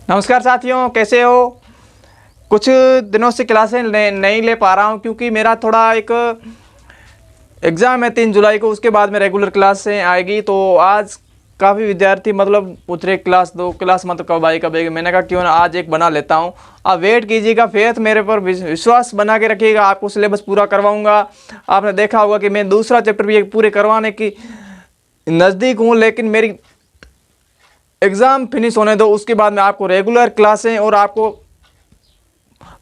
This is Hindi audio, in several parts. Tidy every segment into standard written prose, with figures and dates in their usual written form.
नमस्कार साथियों, कैसे हो। कुछ दिनों से क्लासें नहीं ले पा रहा हूं क्योंकि मेरा थोड़ा एक एग्ज़ाम है 3 जुलाई को। उसके बाद में रेगुलर क्लासें आएगी। तो आज काफ़ी विद्यार्थी मतलब पूछ रहे क्लास दो, क्लास मतलब कब आएगी। मैंने कहा क्यों ना आज एक बना लेता हूं। आप वेट कीजिएगा, फेथ मेरे पर विश्वास बना के रखिएगा। आपको सिलेबस पूरा करवाऊँगा। आपने देखा होगा कि मैं दूसरा चैप्टर भी पूरे करवाने की नज़दीक हूँ, लेकिन मेरी एग्ज़ाम फिनिश होने दो। उसके बाद में आपको रेगुलर क्लासें और आपको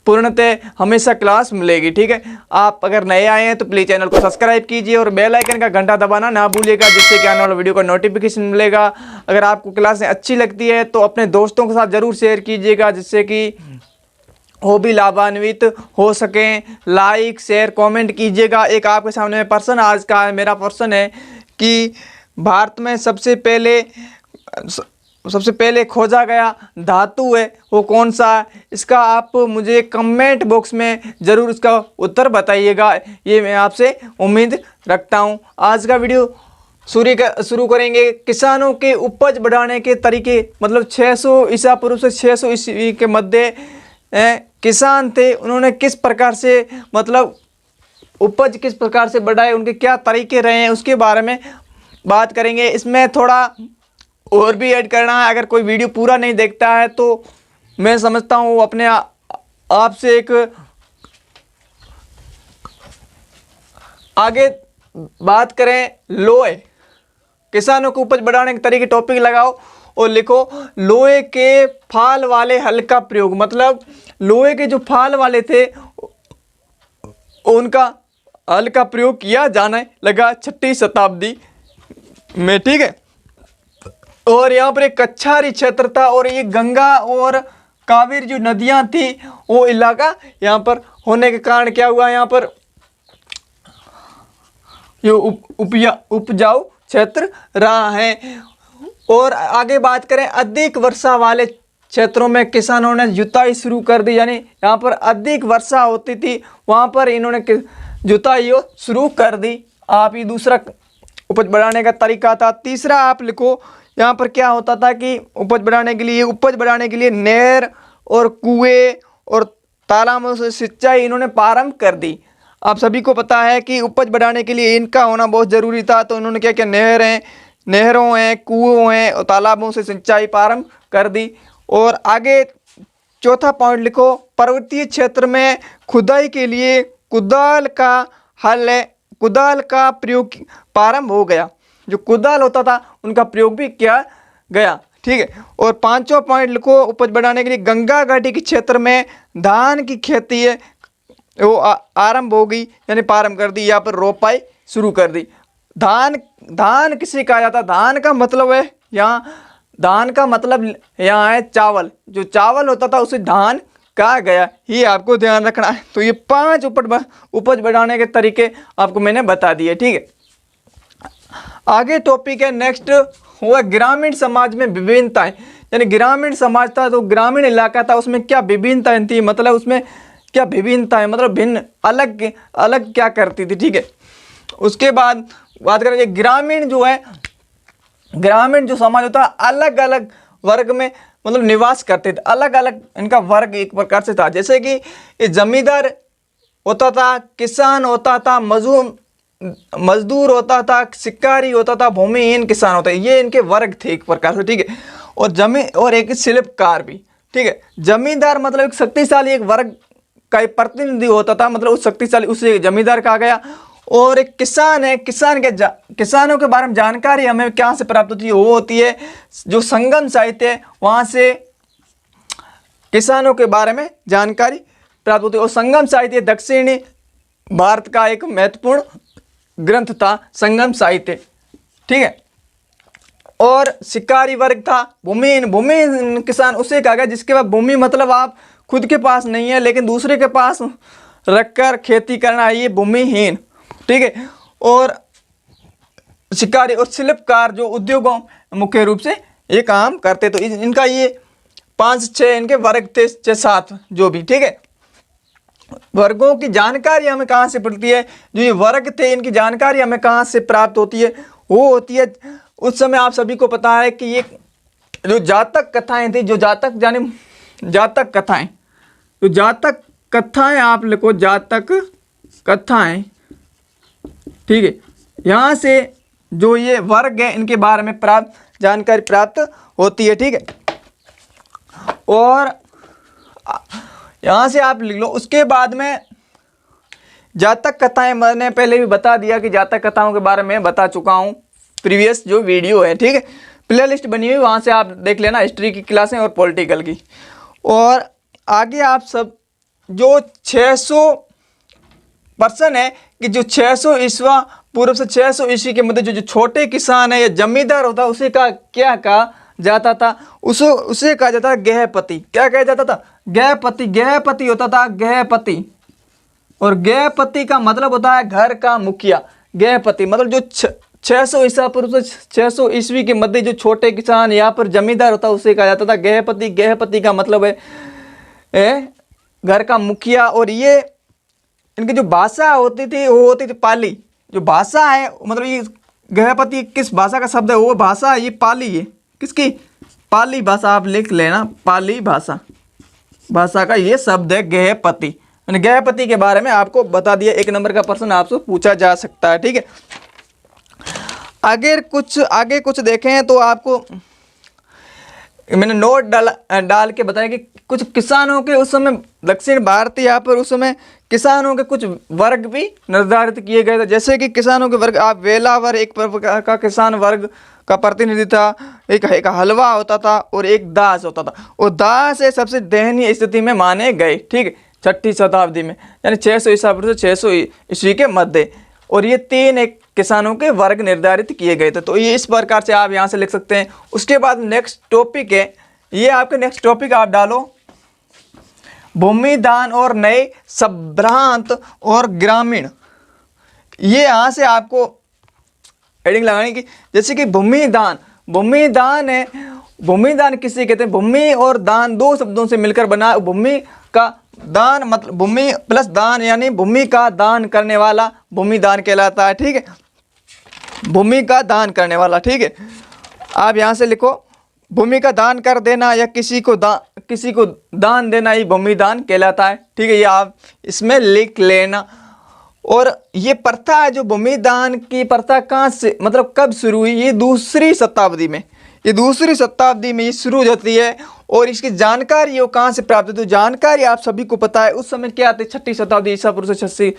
पूर्णतः हमेशा क्लास मिलेगी। ठीक है, आप अगर नए आए हैं तो प्लीज़ चैनल को सब्सक्राइब कीजिए और बेल आइकन का घंटा दबाना ना भूलिएगा, जिससे कि आने वाला वीडियो का नोटिफिकेशन मिलेगा। अगर आपको क्लासें अच्छी लगती है तो अपने दोस्तों के साथ ज़रूर शेयर कीजिएगा, जिससे कि वो भी लाभान्वित हो सकें। लाइक शेयर कमेंट कीजिएगा। एक आपके सामने प्रश्न आज का मेरा प्रश्न है कि भारत में सबसे पहले खोजा गया धातु है वो कौन सा है। इसका आप मुझे कमेंट बॉक्स में ज़रूर इसका उत्तर बताइएगा, ये मैं आपसे उम्मीद रखता हूँ। आज का वीडियो शुरू करेंगे। किसानों के उपज बढ़ाने के तरीके, मतलब 600 ईसा पूर्व से 600 ईस्वी के मध्य किसान थे, उन्होंने किस प्रकार से मतलब उपज किस प्रकार से बढ़ाए, उनके क्या तरीके रहे हैं, उसके बारे में बात करेंगे। इसमें थोड़ा और भी ऐड करना है। अगर कोई वीडियो पूरा नहीं देखता है तो मैं समझता हूँ अपने आप से एक आगे बात करें। लोहे, किसानों को उपज बढ़ाने के तरीके टॉपिक लगाओ और लिखो लोहे के फाल वाले हल का प्रयोग। मतलब लोहे के जो फाल वाले थे उनका हल का प्रयोग किया जाने लगा 6वीं शताब्दी में। ठीक है, और यहाँ पर एक कच्छारी क्षेत्र था और ये गंगा और कावेरी जो नदियाँ थी वो इलाका यहाँ पर होने के कारण क्या हुआ, यहाँ पर ये उपजाऊ क्षेत्र रहा है। और आगे बात करें, अधिक वर्षा वाले क्षेत्रों में किसानों ने जुताई शुरू कर दी। यानी यहाँ पर अधिक वर्षा होती थी, वहाँ पर इन्होंने जुताई शुरू कर दी। आप ये दूसरा उपज बढ़ाने का तरीका था। तीसरा आप लिखो, यहाँ पर क्या होता था कि उपज बढ़ाने के लिए नहर और कुएं और तालाबों से सिंचाई इन्होंने प्रारंभ कर दी। आप सभी को पता है कि उपज बढ़ाने के लिए इनका होना बहुत ज़रूरी था। तो इन्होंने क्या क्या नहरों हैं, कुओं हैं और तालाबों से सिंचाई प्रारंभ कर दी। और आगे चौथा पॉइंट लिखो, पर्वतीय क्षेत्र में खुदाई के लिए कुदाल का प्रयोग प्रारंभ हो गया। जो कुदाल होता था उनका प्रयोग भी किया गया। ठीक है, और पांचवा पॉइंट लिखो, उपज बढ़ाने के लिए गंगा घाटी के क्षेत्र में धान की खेती है वो आरंभ हो गई, यानी प्रारंभ कर दी। यहाँ पर रोपाई शुरू कर दी। धान किसे कहा जाता है? धान का मतलब यहाँ है चावल। जो चावल होता था उसे धान कहा गया, ये आपको ध्यान रखना है। तो ये 5 उपज बढ़ाने के तरीके आपको मैंने बता दिए। ठीक है, आगे टॉपिक है नेक्स्ट, हुआ ग्रामीण समाज में विभिन्नताएं। यानी ग्रामीण समाज था तो ग्रामीण इलाका था, उसमें क्या विभिन्नताएं थी, मतलब उसमें क्या विभिन्नताएं मतलब भिन्न अलग क्या करती थी। ठीक है, उसके बाद बात करें ग्रामीण जो समाज होता है अलग अलग वर्ग में मतलब निवास करते थे। अलग अलग इनका वर्ग एक प्रकार से था। जैसे कि ये जमींदार होता था, किसान होता था, मजदूर होता था, शिकारी होता था, भूमिहीन किसान होता है। ये इनके वर्ग थे एक प्रकार से। ठीक है, और एक शिल्पकार भी। ठीक है, जमींदार मतलब एक शक्तिशाली एक वर्ग का एक प्रतिनिधि होता था, मतलब उस शक्तिशाली उसे जमींदार कहा गया। और एक किसान है, किसानों के बारे में जानकारी हमें क्या से प्राप्त होती है? वो होती है जो संगम साहित्य है, वहाँ से किसानों के बारे में जानकारी प्राप्त होती है। और संगम साहित्य दक्षिणी भारत का एक महत्वपूर्ण ग्रंथ था, संगम साहित्य। ठीक है, और शिकारी वर्ग था भूमिहीन किसान उसे कहा गया जिसके पास भूमि मतलब आप खुद के पास नहीं है लेकिन दूसरे के पास रखकर खेती करना, ये भूमिहीन। ठीक है, और शिकारी और शिल्पकार जो उद्योगों मुख्य रूप से ये काम करते। तो इनका ये 5-6 इनके वर्ग थे, 6-7 जो भी। ठीक है, वर्गों की जानकारी हमें कहाँ से पड़ती है? जो ये वर्ग थे इनकी जानकारी हमें कहाँ से प्राप्त होती है? वो होती है उस समय आप सभी को पता है कि ये जो जातक कथाएं थी, जो जातक यानी जातक कथाएं, तो जातक कथाएं आप लिखो, जातक कथाएं, ठीक है। यहाँ से जो ये वर्ग है इनके बारे में प्राप्त जानकारी प्राप्त होती है, ठीक है। और यहाँ से आप लिख लो। उसके बाद में जातक कथाएं मैंने पहले भी बता दिया कि जातक कथाओं के बारे में बता चुका हूँ, प्रीवियस जो वीडियो है, ठीक है। प्ले लिस्ट बनी हुई, वहाँ से आप देख लेना, हिस्ट्री की क्लासें और पॉलिटिकल की। और आगे आप सब जो 600% है कि जो 600 ईस्वा पूर्व से 600 ईस्वी के मध्य जो छोटे किसान है या जमींदार होता है उसे का क्या कहा जाता था, उसे कहा जाता था गृहपति। क्या कहा जाता था? गृहपति। गृहपति होता था गृहपति, और गृहपति का मतलब होता है घर का मुखिया। गृहपति मतलब जो 600 ईसा पूर्व से 600 ईस्वी के मध्य जो छोटे किसान या पर जमींदार होता है उसे कहा जाता था गृहपति। गृहपति का मतलब है घर का मुखिया। और ये इनकी जो भाषा होती थी वो होती थी पाली। जो भाषा है मतलब ये गृहपति किस भाषा का शब्द है, वो भाषा ये पाली है। किसकी? पाली भाषा। आप लिख लेना, पाली भाषा, भाषा का ये शब्द है गृहपति। मैंने गृहपति के बारे में आपको बता दिया। 1 नंबर का प्रश्न आपसे पूछा जा सकता है, ठीक है। आगे कुछ देखें तो आपको मैंने नोट डाल के बताया कि कुछ किसानों के उस समय दक्षिण भारत यहाँ पर उस समय किसानों के कुछ वर्ग भी निर्धारित किए गए थे। जैसे कि किसानों के वर्ग, आप वेलावर एक प्रकार का किसान वर्ग का प्रतिनिधि था, एक हलवा होता था और एक दास होता था। और दास है सबसे दयनीय स्थिति में माने गए, ठीक है, 6ठी शताब्दी में, यानी 600 ईसा पूर्व से 600 ईस्वी के मध्य। और ये 3 एक किसानों के वर्ग निर्धारित किए गए थे। तो ये इस प्रकार से आप यहाँ से लिख सकते हैं। उसके बाद नेक्स्ट टॉपिक है, ये आपके नेक्स्ट टॉपिक आप डालो भूमिदान और नए संभ्रांत और ग्रामीण। ये यहाँ से आपको हेडिंग लगाने की, जैसे कि भूमिदान। भूमिदान है, भूमिदान किसे कहते हैं? भूमि और दान 2 शब्दों से मिलकर बना। भूमि का दान मतलब भूमि प्लस दान, यानी भूमि का दान करने वाला भूमिदान कहलाता है, ठीक है। भूमि का दान करने वाला, ठीक है। आप यहाँ से लिखो भूमि का दान कर देना या किसी को दान देना ही भूमिदान कहलाता है, ठीक है। ये आप इसमें लिख लेना। और ये प्रथा है, जो भूमिदान की प्रथा कहाँ से मतलब कब शुरू हुई? ये 2री शताब्दी में, ये 2री शताब्दी में ये शुरू हो जाती है। और इसकी जानकारी वो कहाँ से प्राप्त होती है? तो जानकारी आप सभी को पता है, उस समय क्या आते? 6ठी शताब्दी ईसा पूर्व से 86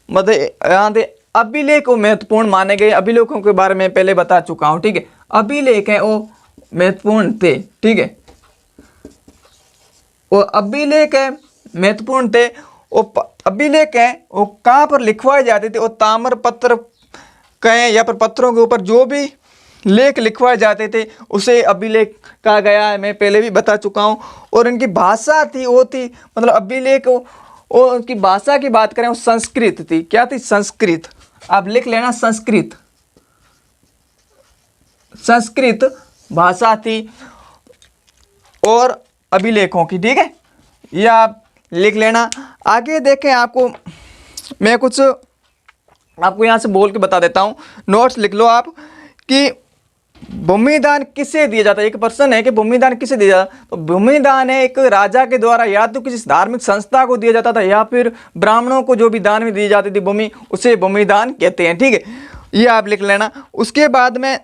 मध्य यहाँ थे अभिलेख वो महत्वपूर्ण माने गए। अभिलेखों के बारे में पहले बता चुका हूँ, ठीक है। अभिलेख है वो महत्वपूर्ण थे, ठीक है। वो अभिलेख है महत्वपूर्ण थे। वो अभिलेख है वो कहाँ पर लिखवाए जाते थे? वो ताम्र पत्र कहें या पर पत्रों के ऊपर जो भी लेख लिखवाए जाते थे उसे अभिलेख कहा गया है। मैं पहले भी बता चुका हूँ। और इनकी भाषा थी वो थी मतलब अभिलेख वो उनकी भाषा की बात करें वो संस्कृत थी। क्या थी? संस्कृत। आप लिख लेना संस्कृत। संस्कृत भाषा थी और अभिलेखों की, ठीक है। ये आप लिख लेना। आगे देखें, आपको मैं कुछ आपको यहाँ से बोल के बता देता हूँ, नोट्स लिख लो आप कि भूमिदान किसे दिया जाता है। एक प्रश्न है कि भूमिदान किसे दिया जाता है? तो भूमिदान है एक राजा के द्वारा या तो किसी धार्मिक संस्था को दिया जाता था या फिर ब्राह्मणों को जो भी दान में दी जाती थी भूमि, उसे भूमिदान कहते हैं, ठीक है। ये आप लिख लेना। उसके बाद में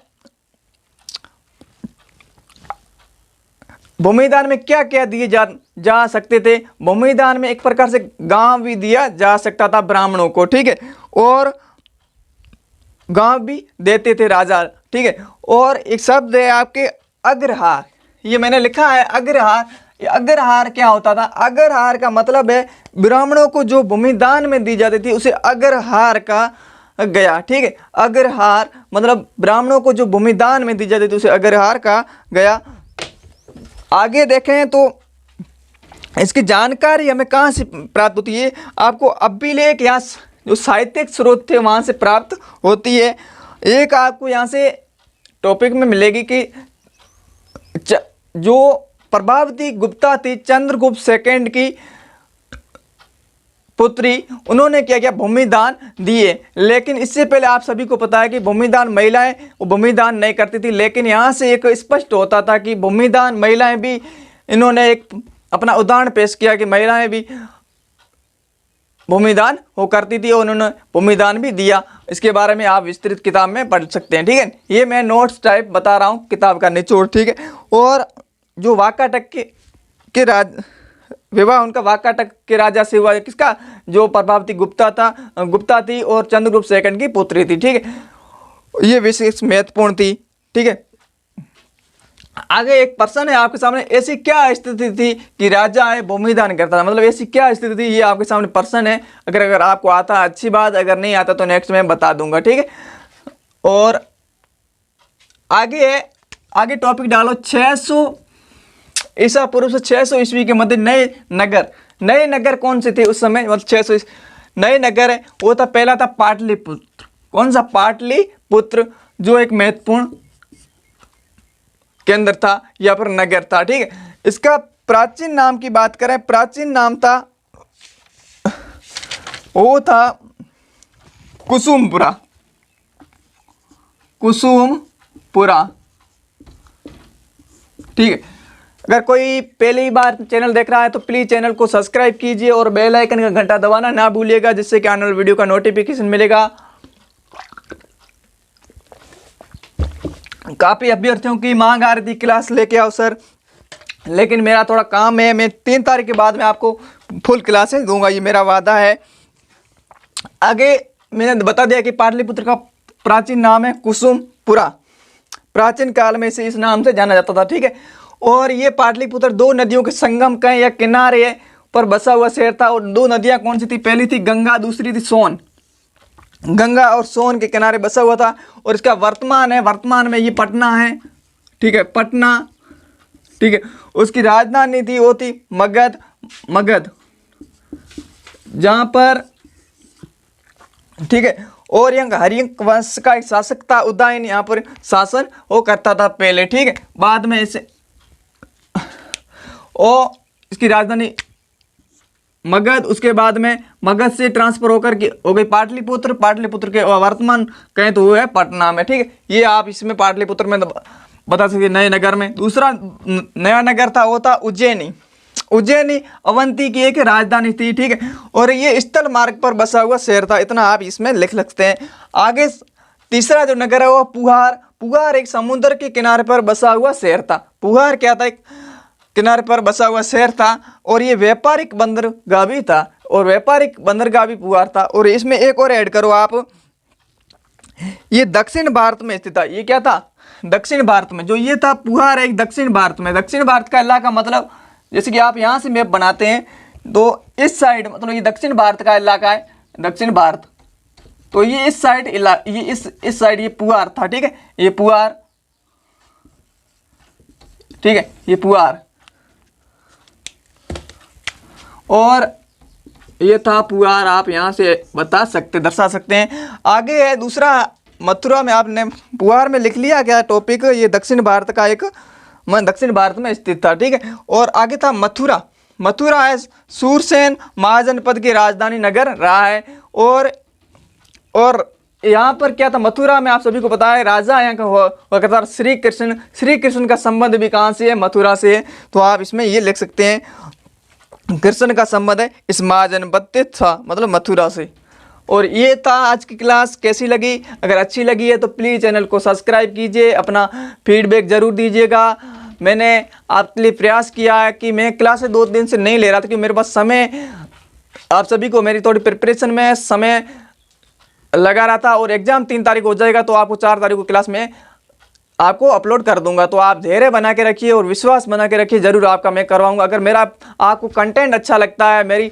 भूमिदान में क्या क्या दिए जा सकते थे? भूमिदान में एक प्रकार से गांव भी दिया जा सकता था ब्राह्मणों को, ठीक है। और गांव भी देते थे राजा, ठीक है। और एक शब्द है आपके अग्रहार, ये मैंने लिखा है अग्रहार। ये अग्रहार क्या होता था? अग्रहार का मतलब है ब्राह्मणों को जो भूमिदान में दी जाती थी उसे अग्रहार का गया, ठीक है। अग्रहार मतलब ब्राह्मणों को जो भूमिदान में दी जाती थी उसे अग्रहार का गया। आगे देखें तो इसकी जानकारी हमें कहाँ से प्राप्त होती है? आपको अभिलेख या जो साहित्यिक स्रोत थे वहाँ से प्राप्त होती है। एक आपको यहाँ से टॉपिक में मिलेगी कि जो प्रभावती गुप्ता थी, चंद्रगुप्त सेकंड की पुत्री उन्होंने क्या किया, भूमिदान दिए। लेकिन इससे पहले आप सभी को पता है कि भूमिदान महिलाएं वो भूमिदान नहीं करती थी, लेकिन यहाँ से एक स्पष्ट होता था कि भूमिदान महिलाएं भी, इन्होंने एक अपना उदाहरण पेश किया कि महिलाएं भी भूमिदान वो करती थी और उन्होंने भूमिदान भी दिया। इसके बारे में आप विस्तृत किताब में पढ़ सकते हैं। ठीक है, ये मैं नोट्स टाइप बता रहा हूँ, किताब का निचोड़। ठीक है, और जो वाकाटक के विवाह उनका वाकाटक के राजा से हुआ, किसका, जो प्रभावती गुप्ता थी और चंद्रगुप्त सेकंड की पुत्री थी। ठीक है, ये विशेष महत्वपूर्ण थी। ठीक है, आगे एक प्रश्न है आपके सामने, ऐसी क्या स्थिति थी कि राजा है भूमिदान करता था, मतलब ऐसी क्या स्थिति थी, ये आपके सामने प्रश्न है। अगर आपको आता है अच्छी बात, अगर नहीं आता तो नेक्स्ट में बता दूंगा। ठीक है, और आगे टॉपिक डालो 600 ईसा पूर्व से 600 ईस्वी के मध्य नए नगर कौन से थे उस समय, मतलब 600 नए नगर है वो था, पहला था पाटलिपुत्र। कौन सा, पाटलिपुत्र, जो एक महत्वपूर्ण केंद्र था या फिर नगर था। ठीक है, इसका प्राचीन नाम की बात करें, प्राचीन नाम था वो था कुसुमपुरा। ठीक है, अगर कोई पहली बार चैनल देख रहा है तो प्लीज़ चैनल को सब्सक्राइब कीजिए और बेल आइकन का घंटा दबाना ना भूलिएगा, जिससे कि आने वाले वीडियो का नोटिफिकेशन मिलेगा। काफ़ी अभ्यर्थियों की मांग आ रही थी क्लास लेके आओ सर, लेकिन मेरा थोड़ा काम है, मैं 3 तारीख के बाद में आपको फुल क्लासेस दूंगा, ये मेरा वादा है। आगे मैंने बता दिया कि पाटलिपुत्र का प्राचीन नाम है कुसुमपुरा, प्राचीन काल में इसे इस नाम से जाना जाता था। ठीक है, और ये पाटलिपुत्र 2 नदियों के संगम कहें या किनारे पर बसा हुआ शहर था। और 2 नदियां कौन सी थी, पहली थी गंगा, दूसरी थी सोन। गंगा और सोन के किनारे बसा हुआ था, और इसका वर्तमान में ये पटना है। ठीक है, पटना। ठीक है, उसकी राजधानी थी वो थी मगध, जहां पर, ठीक है, और यहाँ हरियंक वंश का एक शासक था उदयन, यहाँ पर शासन वो करता था पहले। ठीक है, बाद में इसे और इसकी राजधानी मगध, उसके बाद में मगध से ट्रांसफर होकर के हो गई पाटलिपुत्र के वर्तमान कहें तो वो है पटना में। ठीक है, ये आप इसमें पाटलिपुत्र में बता सकते नए नगर में। दूसरा नया नगर था वो था उज्जैनी अवंती की एक राजधानी थी। ठीक है, और ये स्थल मार्ग पर बसा हुआ शहर था, इतना आप इसमें लिख सकते हैं। आगे तीसरा जो नगर है वो पुहार एक समुद्र के किनारे पर बसा हुआ शहर था। पुहार क्या था, एक किनारे पर बसा हुआ शहर था, और ये व्यापारिक बंदरगाह भी था, और व्यापारिक बंदरगाह भी पुहार था। और इसमें एक और ऐड करो आप, ये दक्षिण भारत में स्थित था। ये क्या था, दक्षिण भारत में, जो ये था पुहार एक दक्षिण भारत में। दक्षिण भारत का इलाका मतलब जैसे कि आप यहाँ से मैप बनाते हैं तो इस साइड, मतलब ये दक्षिण भारत का इलाका है, दक्षिण भारत, तो ये इस साइड ये इस साइड ये पुहार था। ठीक है, ये पुहार, ठीक है, ये पुहार, और ये था पुहार, आप यहाँ से दर्शा सकते हैं। आगे है दूसरा मथुरा में, आपने पुहार में लिख लिया क्या टॉपिक, ये दक्षिण भारत का एक दक्षिण भारत में स्थित था। ठीक है, और आगे था मथुरा है सूरसेन महाजनपद की राजधानी नगर रहा है। और यहाँ पर क्या था, मथुरा में आप सभी को पता है राजा यहाँ का हुआ करता श्री कृष्ण का संबंध भी कहाँ से है, मथुरा से है। तो आप इसमें ये लिख सकते हैं कृष्ण का संबंध है इस महाजनपद था, मतलब मथुरा से। और ये था आज की क्लास, कैसी लगी, अगर अच्छी लगी है तो प्लीज़ चैनल को सब्सक्राइब कीजिए, अपना फीडबैक ज़रूर दीजिएगा। मैंने आपके लिए प्रयास किया है कि मैं क्लासें 2 दिन से नहीं ले रहा था, क्योंकि मेरे पास समय, आप सभी को मेरी थोड़ी प्रिपरेशन में समय लगा रहा था, और एग्ज़ाम 3 तारीख हो जाएगा तो आपको 4 तारीख को क्लास में आपको अपलोड कर दूंगा। तो आप धैर्य बना के रखिए और विश्वास बना के रखिए, ज़रूर आपका मैं करवाऊंगा। अगर मेरा आपको कंटेंट अच्छा लगता है, मेरी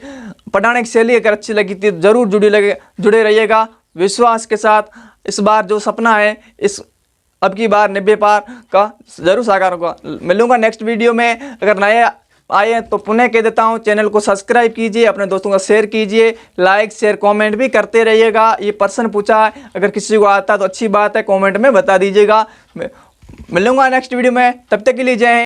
पढ़ाने की शैली अगर अच्छी लगी थी, ज़रूर जुड़े रहिएगा विश्वास के साथ। इस बार जो सपना है, इस अब की बार 90 पार का ज़रूर साकार होगा। मिलूंगा नेक्स्ट वीडियो में। अगर नए आए हैं तो पुनः कह देता हूं, चैनल को सब्सक्राइब कीजिए, अपने दोस्तों का शेयर कीजिए, लाइक शेयर कमेंट भी करते रहिएगा। ये प्रश्न पूछा है, अगर किसी को आता तो अच्छी बात है, कमेंट में बता दीजिएगा। मिलूंगा नेक्स्ट वीडियो में, तब तक के लिए जय हिंद।